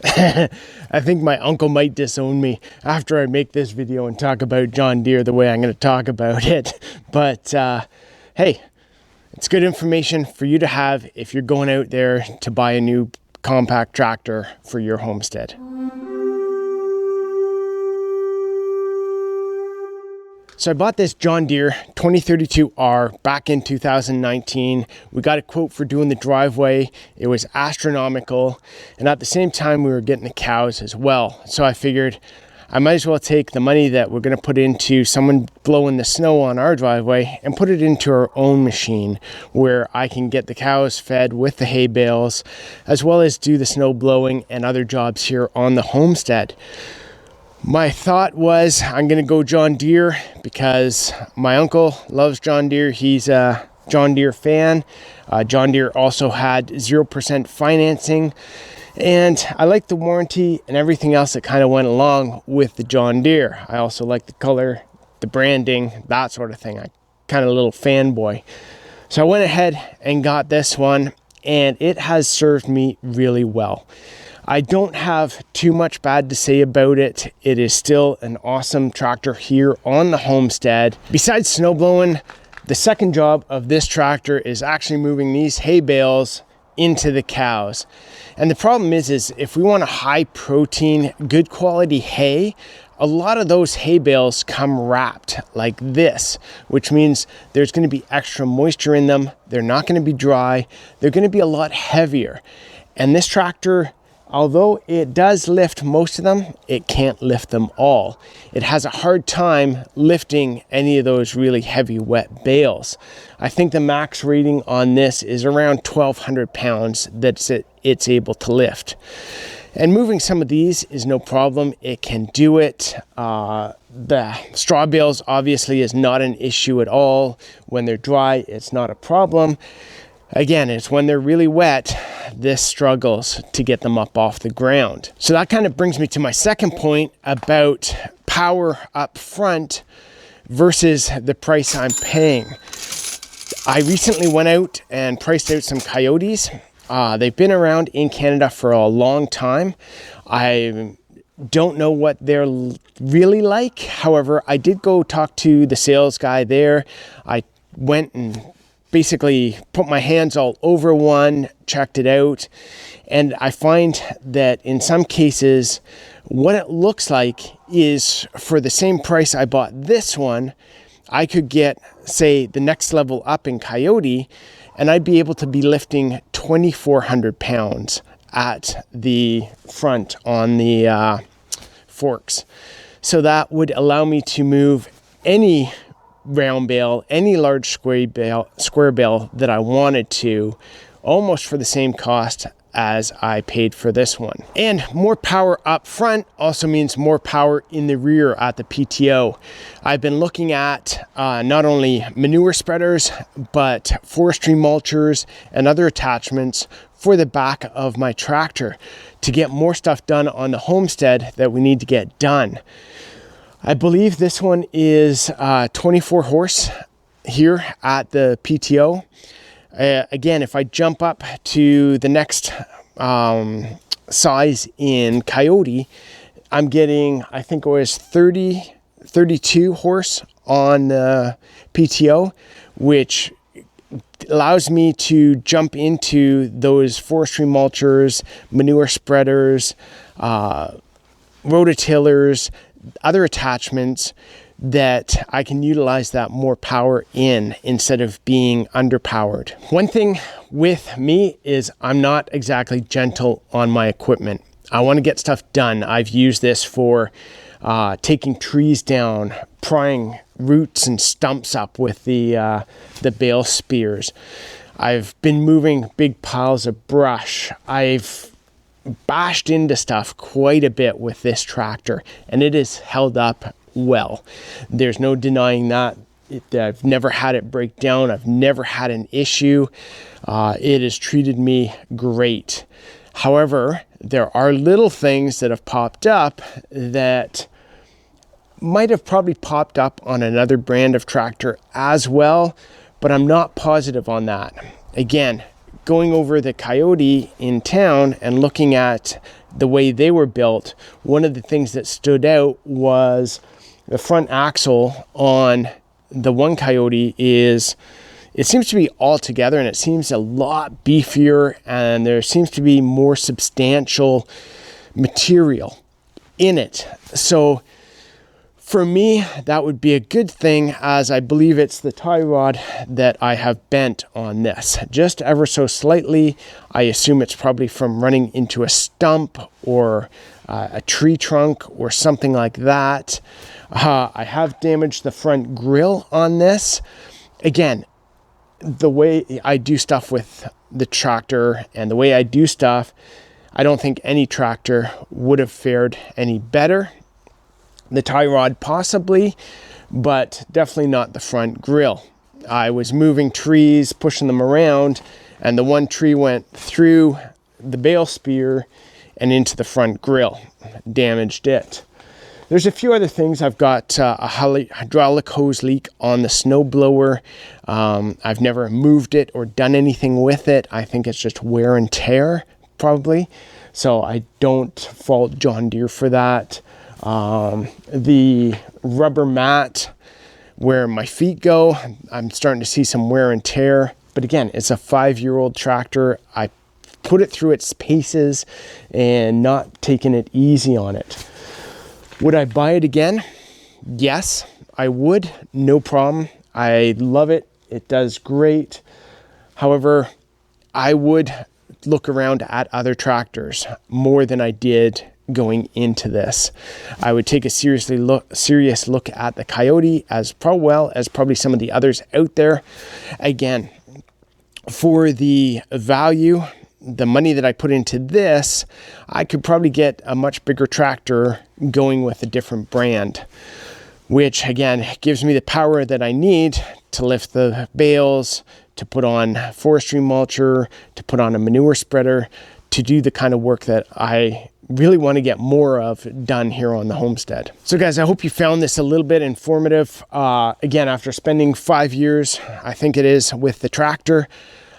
I think my uncle might disown me after I make this video and talk about John Deere the way I'm going to talk about it. But hey, it's good information for you to have if you're going out there to buy a new compact tractor for your homestead. So I bought this John Deere 2032R back in 2019. We got a quote for doing the driveway. It was astronomical. And at the same time, we were getting the cows as well. So I figured I might as well take the money that we're going to put into someone blowing the snow on our driveway and put it into our own machine where I can get the cows fed with the hay bales, as well as do the snow blowing and other jobs here on the homestead. My thought was I'm going to go John Deere because my uncle loves John Deere. He's a John Deere fan. John Deere also had 0% financing. And I like the warranty and everything else that kind of went along with the John Deere. I also like the color, the branding, that sort of thing. I'm kind of a little fanboy. So I went ahead and got this one, and it has served me really well. I don't have too much bad to say about it. It is still an awesome tractor here on the homestead. Besides snow blowing, the second job of this tractor is actually moving these hay bales into the cows. And the problem is if we want a high protein, good quality hay, a lot of those hay bales come wrapped like this, which means there's going to be extra moisture in them. They're not going to be dry. They're going to be a lot heavier. And this tractor, although it does lift most of them, it can't lift them all. It has a hard time lifting any of those really heavy wet bales. I think the max rating on this is around 1,200 pounds that it's able to lift. And moving some of these is no problem. It can do it. The straw bales obviously is not an issue at all. When they're dry, it's not a problem. Again, it's when they're really wet, this struggles to get them up off the ground. So that kind of brings me to my second point about power up front versus the price I'm paying. I recently went out and priced out some Coyotes. They've been around in Canada for a long time. I don't know what they're really like. However, I did go talk to the sales guy there. I went and basically put my hands all over one, checked it out, and I find that in some cases, what it looks like is for the same price I bought this one, I could get, say, the next level up in Coyote, and I'd be able to be lifting 2,400 pounds at the front on the forks. So that would allow me to move any round bale, any large square bale that I wanted to, almost for the same cost as I paid for this one. And more power up front also means more power in the rear at the PTO. I've been looking at not only manure spreaders, but forestry mulchers and other attachments for the back of my tractor to get more stuff done on the homestead that we need to get done. I believe this one is 24 horse here at the PTO. Again, if I jump up to the next size in Coyote, I'm getting, I think it was 32 horse on the PTO, which allows me to jump into those forestry mulchers, manure spreaders, rototillers, other attachments that I can utilize that more power in instead of being underpowered. One thing with me is I'm not exactly gentle on my equipment. I want to get stuff done. I've used this for taking trees down, prying roots and stumps up with the bale spears. I've been moving big piles of brush. I've bashed into stuff quite a bit with this tractor, and it has held up well. There's no denying that. I've never had it break down. I've never had an issue. It has treated me great. However, there are little things that have popped up that might have probably popped up on another brand of tractor as well, but I'm not positive on that. Again, going over the Coyote in town and looking at the way they were built, one of the things that stood out was the front axle on the one Coyote it seems to be all together, and it seems a lot beefier, and there seems to be more substantial material in it. So for me, that would be a good thing, as I believe it's the tie rod that I have bent on this just ever so slightly. I assume it's probably from running into a stump or a tree trunk or something like that. I have damaged the front grille on this. Again, the way I do stuff with the tractor and the way I do stuff, I don't think any tractor would have fared any better. The tie rod possibly, but definitely not the front grille. I was moving trees, pushing them around, and the one tree went through the bale spear and into the front grille, damaged it. There's a few other things. I've got a hydraulic hose leak on the snow blower. I've never moved it or done anything with it. I think it's just wear and tear, probably. So I don't fault John Deere for that. The rubber mat where my feet go, I'm starting to see some wear and tear. But again, it's a 5-year-old tractor. I put it through its paces and not taking it easy on it. Would I buy it again? Yes, I would. No problem. I love it. It does great. However, I would look around at other tractors more than I did going into this. I would take a serious look at the Coyote as well as probably some of the others out there. Again, for the value, the money that I put into this, I could probably get a much bigger tractor going with a different brand, which again gives me the power that I need to lift the bales, to put on forestry mulcher, to put on a manure spreader, to do the kind of work that I really want to get more of done here on the homestead. So guys, I hope you found this a little bit informative. Again, after spending 5 years, I think it is, with the tractor,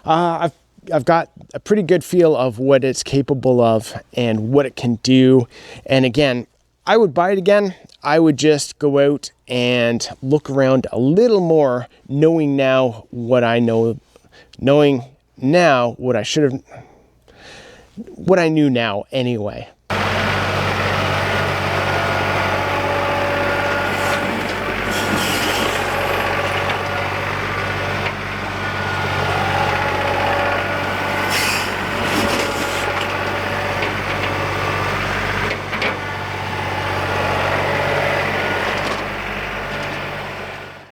I've got a pretty good feel of what it's capable of and what it can do. And again, I would buy it again. I would just go out and look around a little more, knowing now what I know, knowing now what I should have, what I knew now anyway.